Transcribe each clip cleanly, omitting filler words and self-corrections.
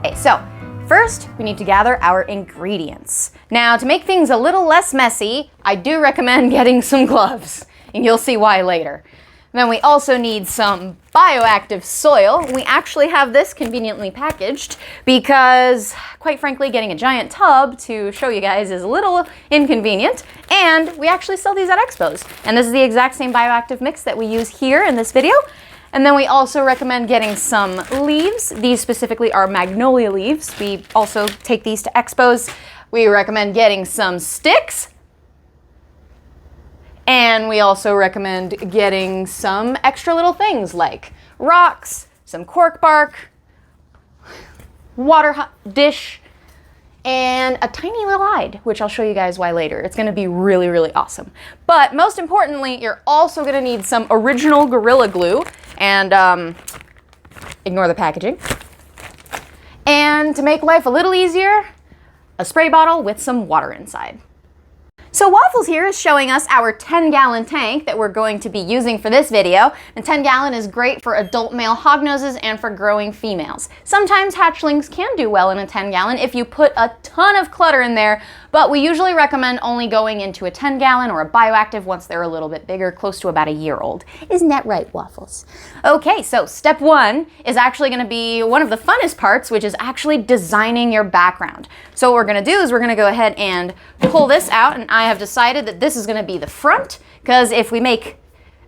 Okay, so first we need to gather our ingredients. Now, to make things a little less messy, I do recommend getting some gloves, and you'll see why later. Then we also need some bioactive soil. We actually have this conveniently packaged because, quite frankly, getting a giant tub to show you guys is a little inconvenient, and we actually sell these at expos. And this is the exact same bioactive mix that we use here in this video. And then we also recommend getting some leaves. These specifically are magnolia leaves. We also take these to expos. We recommend getting some sticks. And we also recommend getting some extra little things like rocks, some cork bark, water dish, and a tiny little hide, which I'll show you guys why later. It's gonna be really, really awesome. But most importantly, you're also gonna need some original Gorilla Glue, and ignore the packaging. And to make life a little easier, a spray bottle with some water inside. So Waffles here is showing us our 10-gallon tank that we're going to be using for this video. And 10-gallon is great for adult male hognoses and for growing females. Sometimes hatchlings can do well in a 10-gallon if you put a ton of clutter in there, but we usually recommend only going into a 10-gallon or a bioactive once they're a little bit bigger, close to about a year old. Isn't that right, Waffles? Okay, so step one is actually gonna be one of the funnest parts, which is actually designing your background. So what we're gonna do is we're gonna go ahead and pull this out, and I have decided that this is gonna be the front, because if we make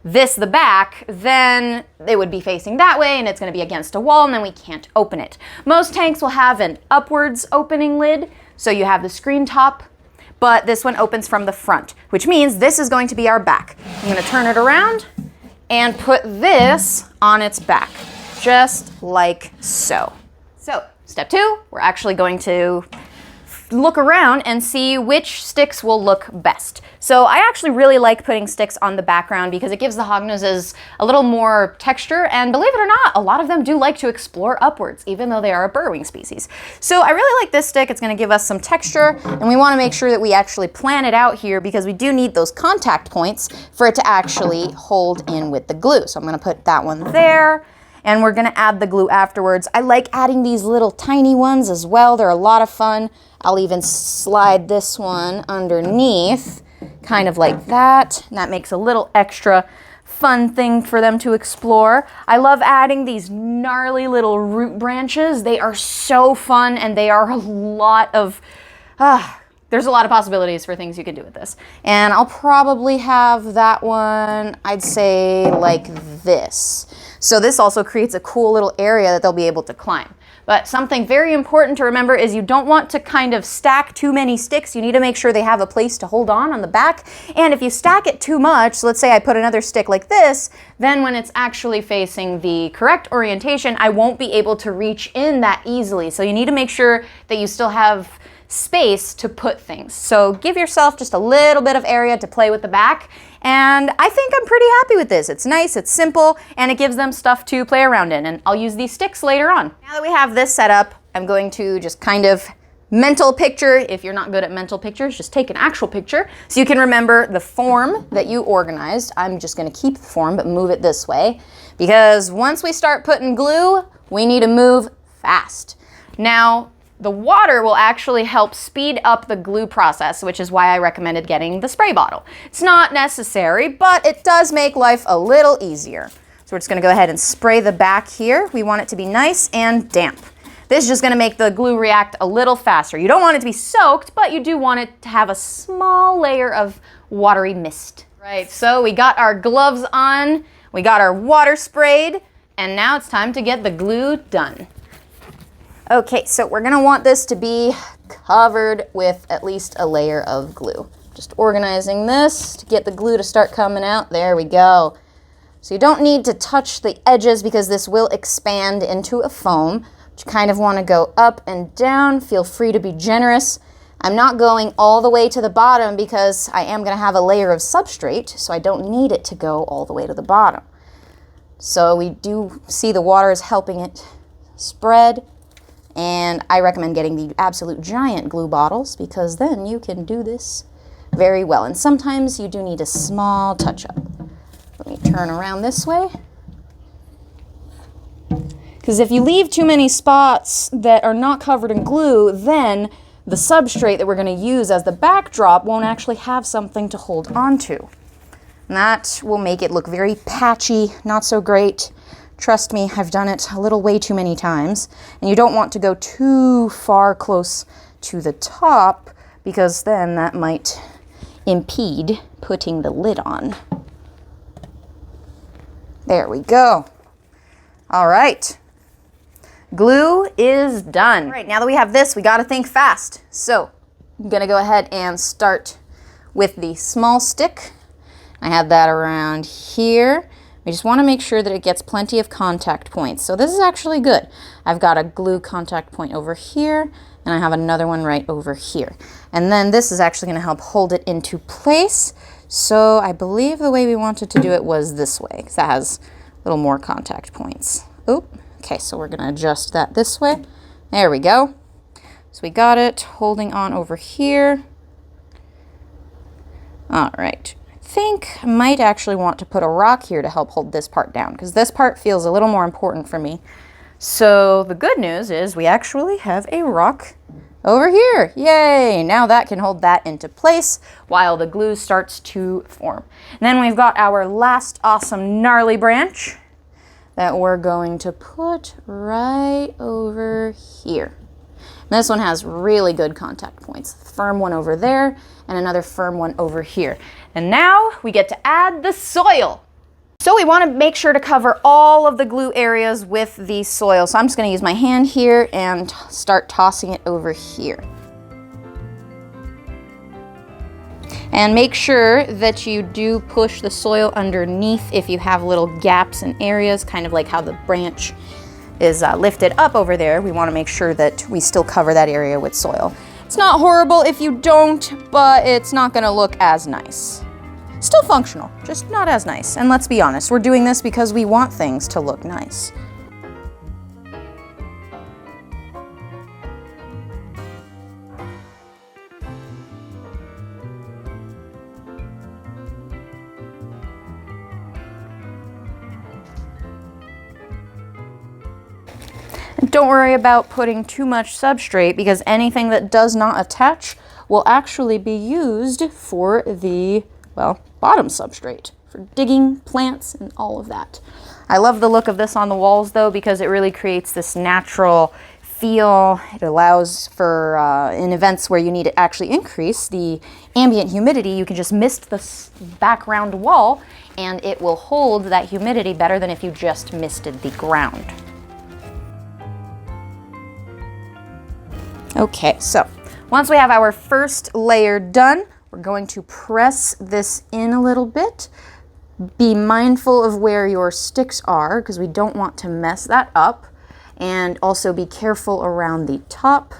this the back, then it would be facing that way and it's gonna be against a wall and then we can't open it. Most tanks will have an upwards opening lid, so you have the screen top, but this one opens from the front, which means this is going to be our back. I'm gonna turn it around and put this on its back, just like so. So, step two, we're actually going to look around and see which sticks will look best. So I actually really like putting sticks on the background because it gives the hognoses a little more texture, and believe it or not, a lot of them do like to explore upwards, even though they are a burrowing species. So I really like this stick. It's gonna give us some texture, and we wanna make sure that we actually plan it out here because we do need those contact points for it to actually hold in with the glue. So I'm gonna put that one there, and we're gonna add the glue afterwards. I like adding these little tiny ones as well. They're a lot of fun. I'll even slide this one underneath, kind of like that. And that makes a little extra fun thing for them to explore. I love adding these gnarly little root branches. They are so fun, and they are a lot of, there's a lot of possibilities for things you can do with this. And I'll probably have that one, I'd say like this. So this also creates a cool little area that they'll be able to climb. But something very important to remember is you don't want to kind of stack too many sticks. You need to make sure they have a place to hold on the back. And if you stack it too much, so let's say I put another stick like this, then when it's actually facing the correct orientation, I won't be able to reach in that easily. So you need to make sure that you still have space to put things. So give yourself just a little bit of area to play with the back. And I think I'm pretty happy with this. It's nice, it's simple, and it gives them stuff to play around in. And I'll use these sticks later on. Now that we have this set up, I'm going to just kind of mental picture. If you're not good at mental pictures, just take an actual picture so you can remember the form that you organized. I'm just gonna keep the form, but move it this way, because once we start putting glue, we need to move fast. Now, the water will actually help speed up the glue process, which is why I recommended getting the spray bottle. It's not necessary, but it does make life a little easier. So we're just gonna go ahead and spray the back here. We want it to be nice and damp. This is just gonna make the glue react a little faster. You don't want it to be soaked, but you do want it to have a small layer of watery mist. Right, so we got our gloves on, we got our water sprayed, and now it's time to get the glue done. Okay, so we're gonna want this to be covered with at least a layer of glue. Just organizing this to get the glue to start coming out. There we go. So you don't need to touch the edges because this will expand into a foam. But you kind of wanna go up and down. Feel free to be generous. I'm not going all the way to the bottom because I am gonna have a layer of substrate, so I don't need it to go all the way to the bottom. So we do see the water is helping it spread. And I recommend getting the absolute giant glue bottles because then you can do this very well. And sometimes you do need a small touch-up. Let me turn around this way. Because if you leave too many spots that are not covered in glue, then the substrate that we're going to use as the backdrop won't actually have something to hold onto. And that will make it look very patchy, not so great. Trust me, I've done it a little way too many times. And you don't want to go too far close to the top, because then that might impede putting the lid on. There we go. All right. Glue is done. All right, now that we have this, we got to think fast. So I'm going to go ahead and start with the small stick. I have that around here. We just want to make sure that it gets plenty of contact points. So this is actually good. I've got a glue contact point over here, and I have another one right over here. And then this is actually going to help hold it into place. So I believe the way we wanted to do it was this way, because that has a little more contact points. Oop. Okay, so we're going to adjust that this way. There we go. So we got it holding on over here. All right. I think I might actually want to put a rock here to help hold this part down, because this part feels a little more important for me. So the good news is we actually have a rock over here. Yay! Now that can hold that into place while the glue starts to form. And then we've got our last awesome gnarly branch that we're going to put right over here. And this one has really good contact points. Firm one over there and another firm one over here. And now we get to add the soil. So we want to make sure to cover all of the glue areas with the soil. So I'm just going to use my hand here and start tossing it over here. And make sure that you do push the soil underneath if you have little gaps in areas, kind of like how the branch is lifted up over there. We want to make sure that we still cover that area with soil. It's not horrible if you don't, but it's not going to look as nice. Still functional, just not as nice. And let's be honest, we're doing this because we want things to look nice. Don't worry about putting too much substrate, because anything that does not attach will actually be used for the, well, bottom substrate, for digging plants and all of that. I love the look of this on the walls though, because it really creates this natural feel. It allows for, in events where you need to actually increase the ambient humidity, you can just mist the background wall and it will hold that humidity better than if you just misted the ground. Okay, so once we have our first layer done, we're going to press this in a little bit. Be mindful of where your sticks are, because we don't want to mess that up. And also be careful around the top.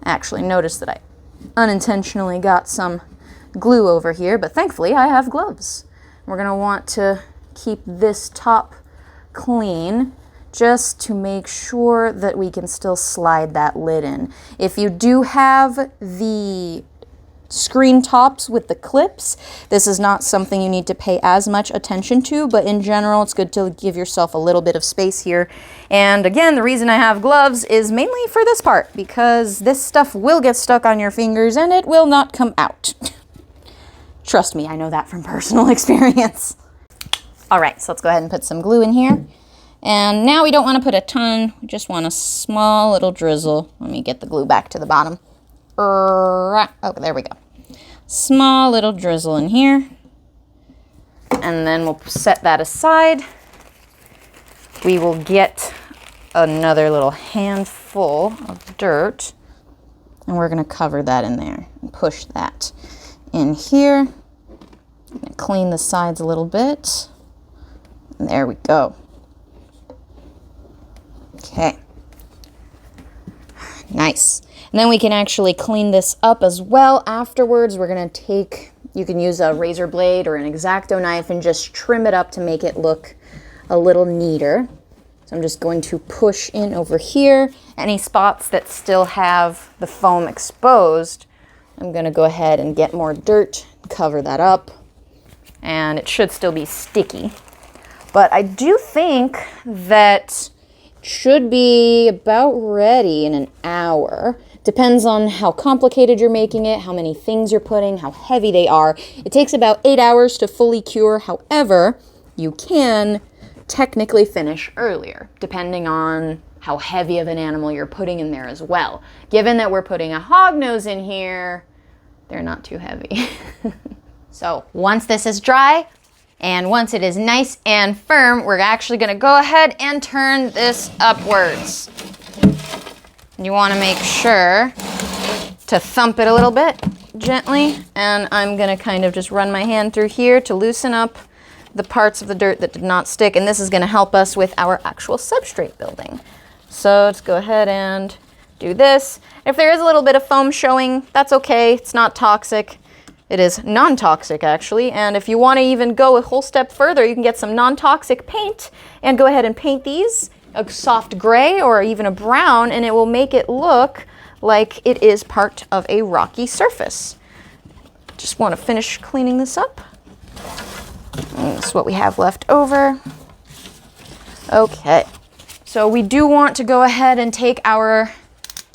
Actually, notice that I unintentionally got some glue over here, but thankfully I have gloves. We're going to want to keep this top clean, just to make sure that we can still slide that lid in. If you do have the screen tops with the clips, this is not something you need to pay as much attention to, but in general, it's good to give yourself a little bit of space here. And again, the reason I have gloves is mainly for this part, because this stuff will get stuck on your fingers and it will not come out. Trust me, I know that from personal experience. All right, so let's go ahead and put some glue in here. And now we don't want to put a ton, we just want a small little drizzle. Let me get the glue back to the bottom. Oh, there we go. Small little drizzle in here. And then we'll set that aside. We will get another little handful of dirt, and we're going to cover that in there and push that in here. I'm going to clean the sides a little bit. And there we go. Okay. Nice. And then we can actually clean this up as well afterwards. We're going to take, you can use a razor blade or an X-Acto knife and just trim it up to make it look a little neater. So I'm just going to push in over here. Any spots that still have the foam exposed, I'm going to go ahead and get more dirt, cover that up, and it should still be sticky. But I do think that should be about ready in an hour. Depends on how complicated you're making it, how many things you're putting, how heavy they are. It takes about 8 hours to fully cure. However, you can technically finish earlier, depending on how heavy of an animal you're putting in there as well. Given that we're putting a hognose in here, they're not too heavy. So once this is dry, and once it is nice and firm, we're actually gonna go ahead and turn this upwards. You wanna make sure to thump it a little bit gently, and I'm gonna kind of just run my hand through here to loosen up the parts of the dirt that did not stick, and this is gonna help us with our actual substrate building. So let's go ahead and do this. If there is a little bit of foam showing, that's okay, it's not toxic. It is non-toxic actually, and if you want to even go a whole step further, you can get some non-toxic paint and go ahead and paint these a soft gray or even a brown, and it will make it look like it is part of a rocky surface. Just want to finish cleaning this up. And this is what we have left over. Okay, so we do want to go ahead and take our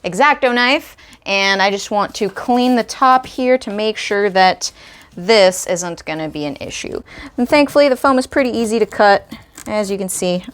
X-Acto knife, and I just want to clean the top here to make sure that this isn't going to be an issue. And thankfully the foam is pretty easy to cut, as you can see.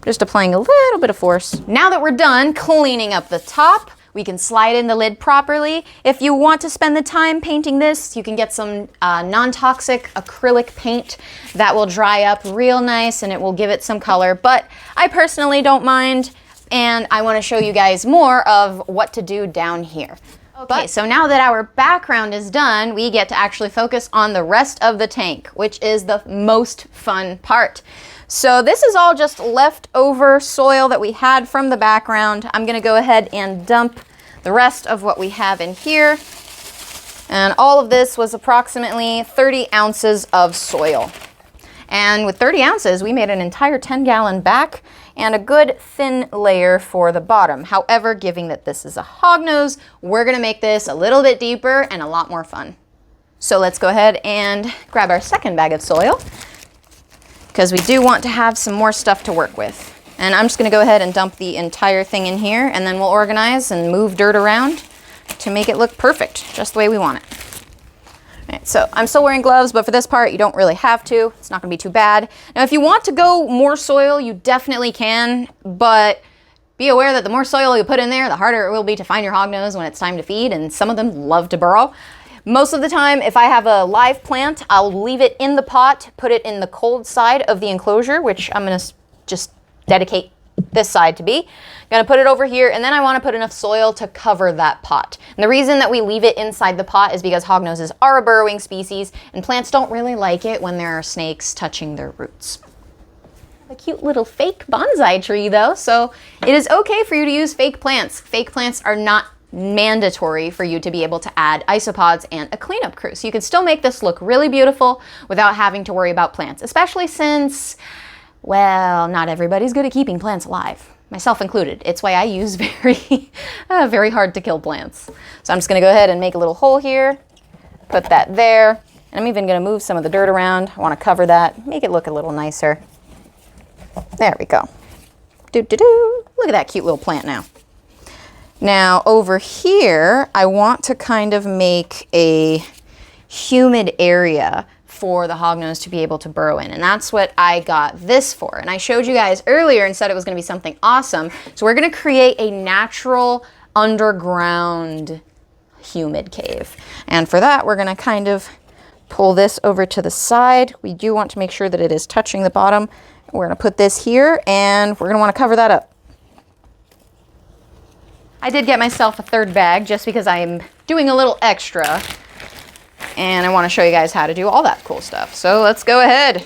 Just applying a little bit of force. Now that we're done cleaning up the top, we can slide in the lid properly. If you want to spend the time painting this, you can get some non-toxic acrylic paint that will dry up real nice and it will give it some color, but I personally don't mind. And I want to show you guys more of what to do down here. Okay, so now that our background is done, we get to actually focus on the rest of the tank, which is the most fun part. So this is all just leftover soil that we had from the background. I'm going to go ahead and dump the rest of what we have in here. And all of this was approximately 30 ounces of soil. And with 30 ounces, we made an entire 10-gallon back and a good thin layer for the bottom. However, given that this is a hognose, we're gonna make this a little bit deeper and a lot more fun. So let's go ahead and grab our second bag of soil, because we do want to have some more stuff to work with. And I'm just gonna go ahead and dump the entire thing in here, and then we'll organize and move dirt around to make it look perfect, just the way we want it. Right, so I'm still wearing gloves, but for this part, you don't really have to. It's not gonna be too bad. Now, if you want to go more soil, you definitely can, but be aware that the more soil you put in there, the harder it will be to find your hognose when it's time to feed, and some of them love to burrow. Most of the time, if I have a live plant, I'll leave it in the pot, put it in the cold side of the enclosure, which I'm gonna just dedicate this side to be. Gonna put it over here, and then I want to put enough soil to cover that pot. And the reason that we leave it inside the pot is because hognoses are a burrowing species, and plants don't really like it when there are snakes touching their roots. A cute little fake bonsai tree though, so it is okay for you to use fake plants. Fake plants are not mandatory for you to be able to add isopods and a cleanup crew. So you can still make this look really beautiful without having to worry about plants, especially since, well, not everybody's good at keeping plants alive, myself included. It's why I use very hard to kill plants. So I'm just gonna go ahead and make a little hole here, put that there, and I'm even gonna move some of the dirt around. I wanna cover that, make it look a little nicer. There we go. Doo-doo-doo. Look at that cute little plant now. Now over here, I want to kind of make a humid area for the hognose to be able to burrow in. And that's what I got this for. And I showed you guys earlier and said it was gonna be something awesome. So we're gonna create a natural underground humid cave. And for that, we're gonna kind of pull this over to the side. We do want to make sure that it is touching the bottom. We're gonna put this here and we're gonna wanna cover that up. I did get myself a third bag just because I'm doing a little extra, and I want to show you guys how to do all that cool stuff. So let's go ahead.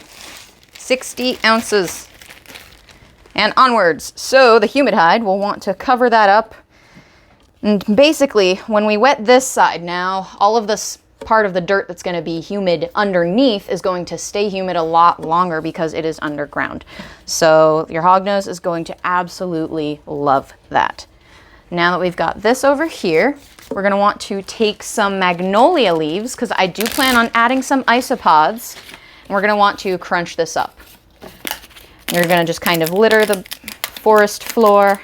60 ounces and onwards. So the humid hide, we'll want to cover that up. And basically, when we wet this side now, all of this part of the dirt that's going to be humid underneath is going to stay humid a lot longer because it is underground. So your hognose is going to absolutely love that. Now that we've got this over here, we're gonna want to take some magnolia leaves, because I do plan on adding some isopods, and we're gonna want to crunch this up. You're gonna just kind of litter the forest floor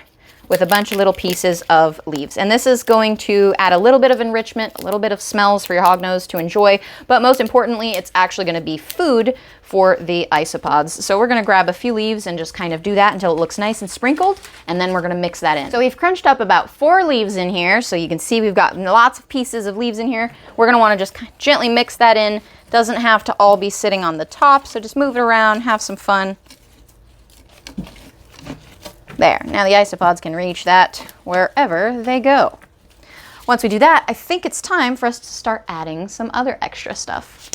with a bunch of little pieces of leaves. And this is going to add a little bit of enrichment, a little bit of smells for your hognose to enjoy, but most importantly, it's actually gonna be food for the isopods. So we're gonna grab a few leaves and just kind of do that until it looks nice and sprinkled, and then we're gonna mix that in. So we've crunched up about 4 leaves in here, so you can see we've got lots of pieces of leaves in here. We're gonna wanna just gently mix that in. Doesn't have to all be sitting on the top, so just move it around, have some fun. There, now the isopods can reach that wherever they go. Once we do that, I think it's time for us to start adding some other extra stuff.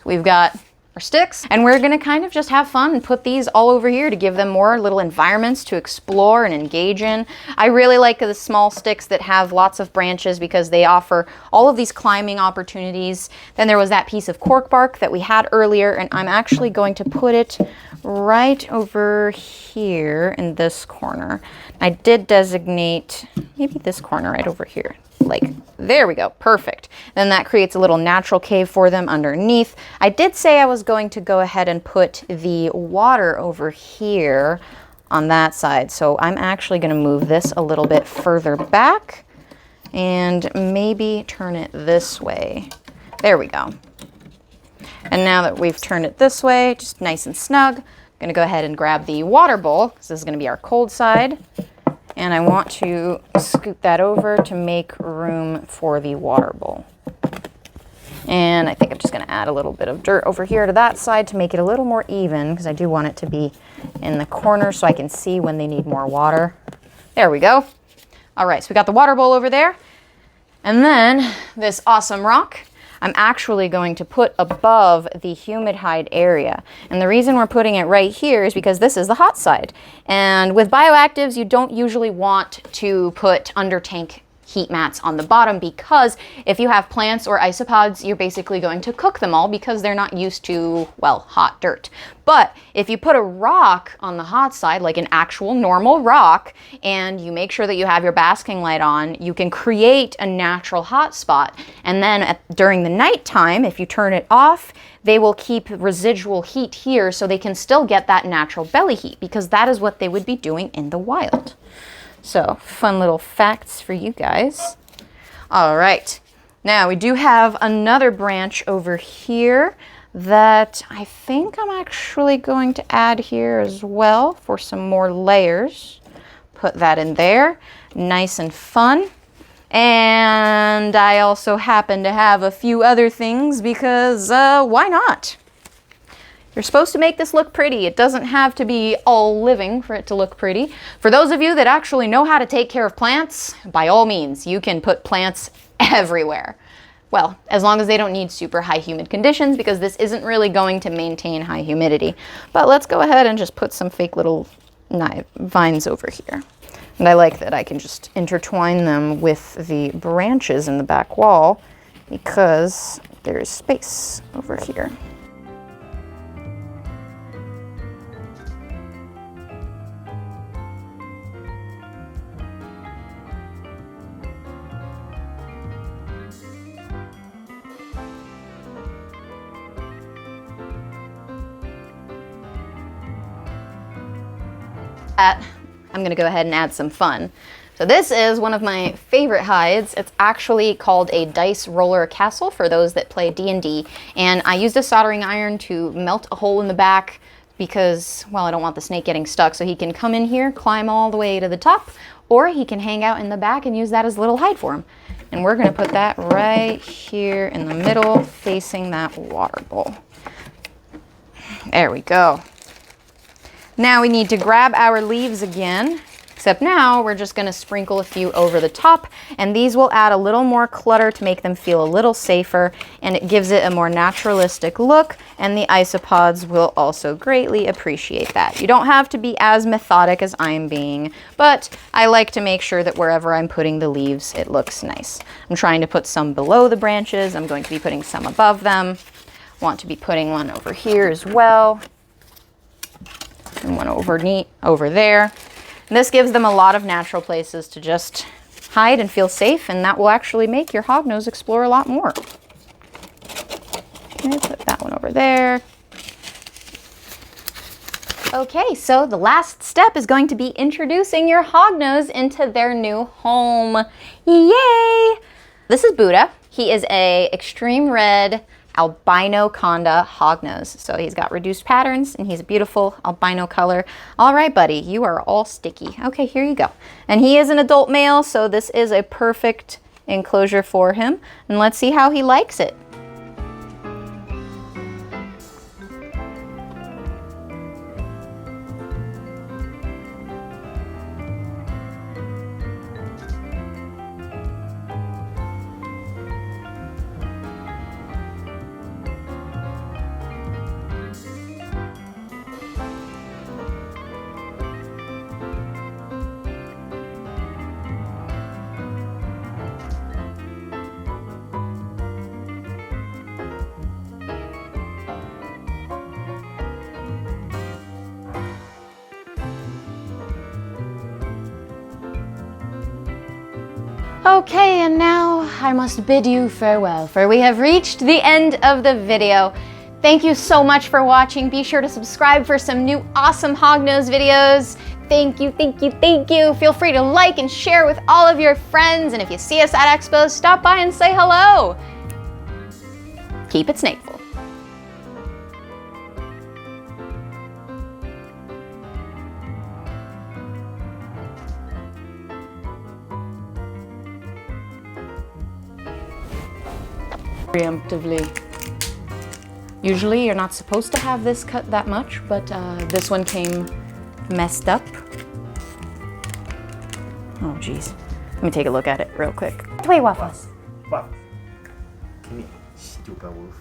We've got our sticks, and we're gonna kind of just have fun and put these all over here to give them more little environments to explore and engage in. I really like the small sticks that have lots of branches because they offer all of these climbing opportunities. Then there was that piece of cork bark that we had earlier, and I'm actually going to put it right over here in this corner. I did designate maybe this corner right over here. Like, there we go, perfect. Then that creates a little natural cave for them underneath. I did say I was going to go ahead and put the water over here on that side. So I'm actually gonna move this a little bit further back and maybe turn it this way. There we go. And now that we've turned it this way, just nice and snug, I'm gonna go ahead and grab the water bowl, because this is gonna be our cold side. And I want to scoot that over to make room for the water bowl. And I think I'm just gonna add a little bit of dirt over here to that side to make it a little more even, because I do want it to be in the corner so I can see when they need more water. There we go. All right, so we got the water bowl over there. And then this awesome rock, I'm actually going to put above the humid hide area. And the reason we're putting it right here is because this is the hot side. And with bioactives, you don't usually want to put under tank heat mats on the bottom, because if you have plants or isopods, you're basically going to cook them all because they're not used to, well, hot dirt. But if you put a rock on the hot side, like an actual normal rock, and you make sure that you have your basking light on, you can create a natural hot spot. And then during the nighttime, if you turn it off, they will keep residual heat here so they can still get that natural belly heat, because that is what they would be doing in the wild. So, fun little facts for you guys. All right, now we do have another branch over here that I think I'm actually going to add here as well for some more layers. Put that in there, nice and fun. And I also happen to have a few other things because why not? You're supposed to make this look pretty. It doesn't have to be all living for it to look pretty. For those of you that actually know how to take care of plants, by all means, you can put plants everywhere. Well, as long as they don't need super high humid conditions, because this isn't really going to maintain high humidity. But let's go ahead and just put some fake little vines over here. And I like that I can just intertwine them with the branches in the back wall because there's space over here. I'm gonna go ahead and add some fun. So this is one of my favorite hides. It's actually called a dice roller castle for those that play D&D. And I used a soldering iron to melt a hole in the back because, well, I don't want the snake getting stuck. So he can come in here, climb all the way to the top, or he can hang out in the back and use that as a little hide for him. And we're gonna put that right here in the middle, facing that water bowl. There we go. Now we need to grab our leaves again, except now we're just gonna sprinkle a few over the top, and these will add a little more clutter to make them feel a little safer, and it gives it a more naturalistic look, and the isopods will also greatly appreciate that. You don't have to be as methodic as I'm being, but I like to make sure that wherever I'm putting the leaves, it looks nice. I'm trying to put some below the branches. I'm going to be putting some above them. Want to be putting one over here as well. And one over there. And this gives them a lot of natural places to just hide and feel safe, and that will actually make your hognose explore a lot more. Okay, put that one over there. Okay, so the last step is going to be introducing your hognose into their new home. Yay! This is Buddha. He is a extreme red albino conda hognose. So he's got reduced patterns and he's a beautiful albino color. All right, buddy, you are all sticky. Okay, here you go. And he is an adult male, so this is a perfect enclosure for him. And let's see how he likes it. Okay, and now I must bid you farewell, for we have reached the end of the video. Thank you so much for watching. Be sure to subscribe for some new awesome hognose videos. Thank you, thank you, thank you. Feel free to like and share with all of your friends, and if you see us at expos, stop by and say hello. Keep it snakeful. Preemptively. Usually you're not supposed to have this cut that much, but this one came messed up. Oh geez. Let me take a look at it real quick. Wait, waffles. Waffles. Ini juga wolf.